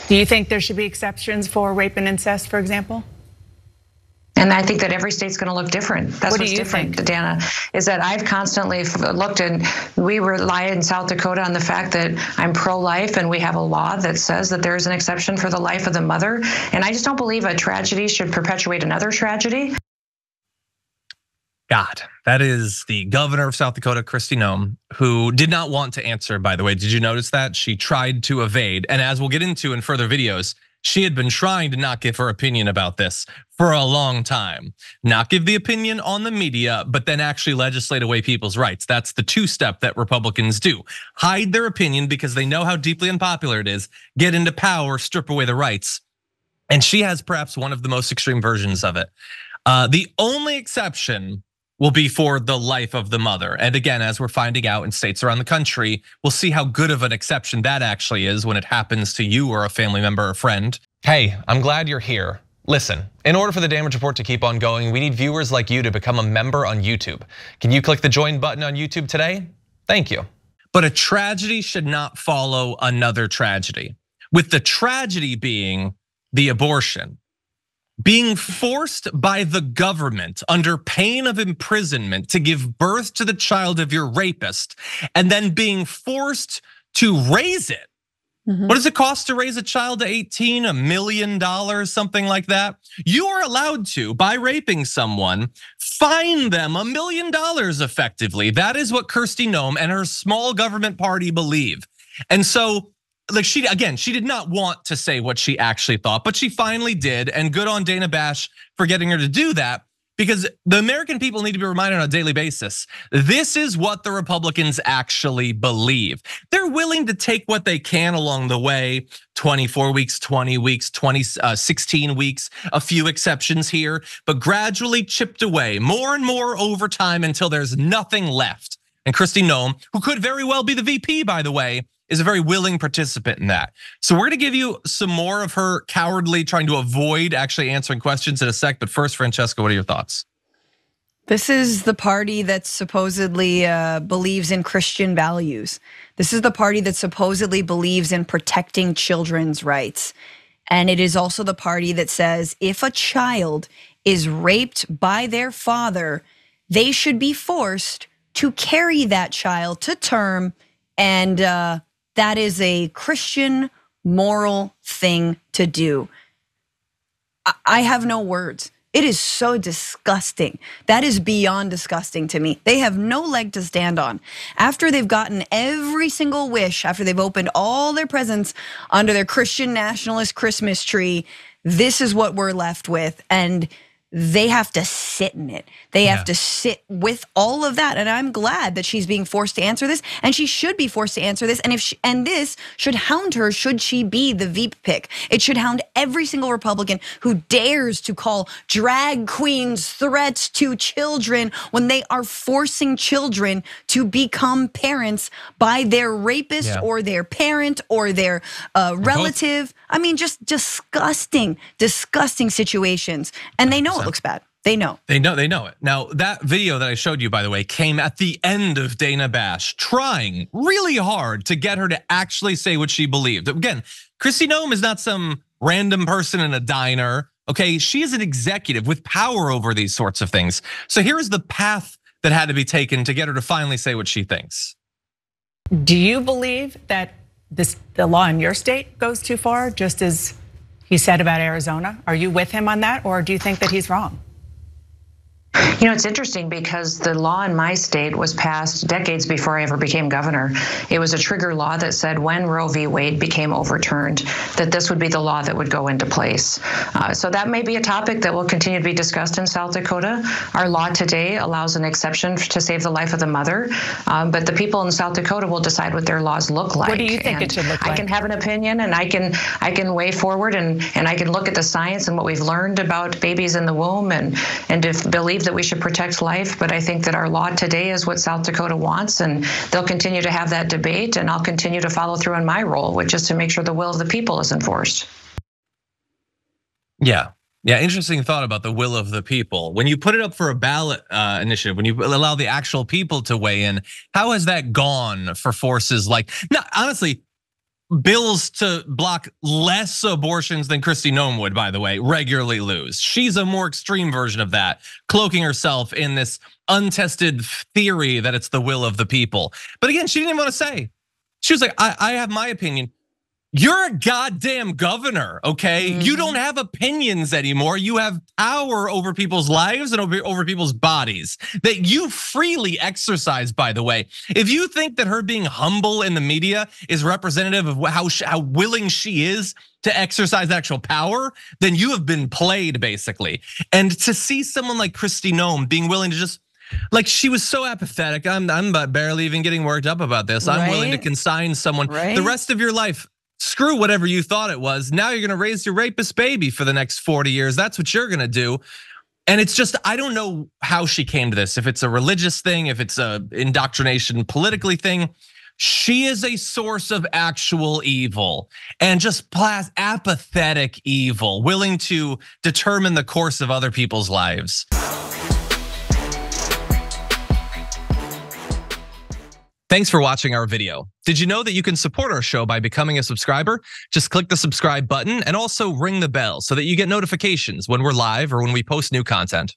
Do you think there should be exceptions for rape and incest, for example? And I think that every state's going to look different. That's what's different, think? Dana, is that I've constantly looked, and we rely in South Dakota on the fact that I'm pro-life, and we have a law that says that there is an exception for the life of the mother. And I just don't believe a tragedy should perpetuate another tragedy. God, that is the governor of South Dakota, Kristi Noem, who did not want to answer, by the way. Did you notice that? She tried to evade. And as we'll get into in further videos, she had been trying to not give her opinion about this for a long time. Not give the opinion on the media, but then actually legislate away people's rights. That's the two-step that Republicans do. Hide their opinion because they know how deeply unpopular it is, get into power, strip away the rights. And she has perhaps one of the most extreme versions of it. The only exception will be for the life of the mother. And again, as we're finding out in states around the country, we'll see how good of an exception that actually is when it happens to you or a family member or friend. Hey, I'm glad you're here. Listen, in order for the Damage Report to keep on going, we need viewers like you to become a member on YouTube. Can you click the join button on YouTube today? Thank you. But a tragedy should not follow another tragedy, with the tragedy being the abortion. Being forced by the government under pain of imprisonment to give birth to the child of your rapist, and then being forced to raise it. What does it cost to raise a child to 18? $1 million, something like that. You are allowed to, by raping someone, fine them $1 million effectively. That is what Kristi Noem and her small government party believe. And so, like she did not want to say what she actually thought, but she finally did, and good on Dana Bash for getting her to do that, because the American people need to be reminded on a daily basis. This is what the Republicans actually believe. They're willing to take what they can along the way, 24 weeks, 20 weeks, 16 weeks, a few exceptions here, but gradually chipped away more and more over time until there's nothing left. And Kristi Noem, who could very well be the VP, by the way, is a very willing participant in that. So we're gonna give you some more of her cowardly trying to avoid actually answering questions in a sec. But first, Francesca, what are your thoughts? This is the party that supposedly believes in Christian values. This is the party that supposedly believes in protecting children's rights. And it is also the party that says if a child is raped by their father, they should be forced to carry that child to term, and that is a Christian moral thing to do. I have no words. It is so disgusting. That is beyond disgusting to me. They have no leg to stand on. After they've gotten every single wish, after they've opened all their presents under their Christian nationalist Christmas tree, this is what we're left with. And they have to sit in it. They have to sit with all of that. And I'm glad that she's being forced to answer this, and she should be forced to answer this. And this should hound her should she be the Veep pick. It should hound every single Republican who dares to call drag queens threats to children when they are forcing children to become parents by their rapist or their parent or their relative. I mean, just disgusting, disgusting situations. And they know it looks bad. They know. They know it. Now, that video that I showed you, by the way, came at the end of Dana Bash trying really hard to get her to actually say what she believed. Again, Kristi Noem is not some random person in a diner. Okay, she is an executive with power over these sorts of things. So here is the path that had to be taken to get her to finally say what she thinks. Do you believe that the law in your state goes too far, just as he said about Arizona? Are you with him on that, or do you think that he's wrong? You know, it's interesting because the law in my state was passed decades before I ever became governor. It was a trigger law that said when Roe v. Wade became overturned, that this would be the law that would go into place. So that may be a topic that will continue to be discussed in South Dakota. Our law today allows an exception to save the life of the mother, but the people in South Dakota will decide what their laws look like. What do you think it should look like? I can have an opinion, and I can weigh forward, and I can look at the science and what we've learned about babies in the womb, and to believe that we should protect life. But I think that our law today is what South Dakota wants, and they'll continue to have that debate, and I'll continue to follow through in my role, which is to make sure the will of the people is enforced. Yeah, interesting thought about the will of the people. When you put it up for a ballot initiative, when you allow the actual people to weigh in, how has that gone for forces like, no, honestly, bills to block less abortions than Kristi Noem would, by the way, regularly lose. She's a more extreme version of that, cloaking herself in this untested theory that it's the will of the people. But again, she didn't even want to say. She was like, I have my opinion. You're a goddamn governor, okay? You don't have opinions anymore. You have power over people's lives and over people's bodies that you freely exercise, by the way. If you think that her being humble in the media is representative of how willing she is to exercise actual power, then you have been played, basically. And to see someone like Kristi Noem being willing to just, like, she was so apathetic. I'm barely even getting worked up about this. I'm willing to consign someone the rest of your life. Screw whatever you thought it was. Now you're gonna raise your rapist baby for the next 40 years. That's what you're gonna do. And it's just, I don't know how she came to this. If it's a religious thing, if it's a indoctrination politically thing. She is a source of actual evil and just apathetic evil, willing to determine the course of other people's lives. Thanks for watching our video. Did you know that you can support our show by becoming a subscriber? Just click the subscribe button and also ring the bell so that you get notifications when we're live or when we post new content.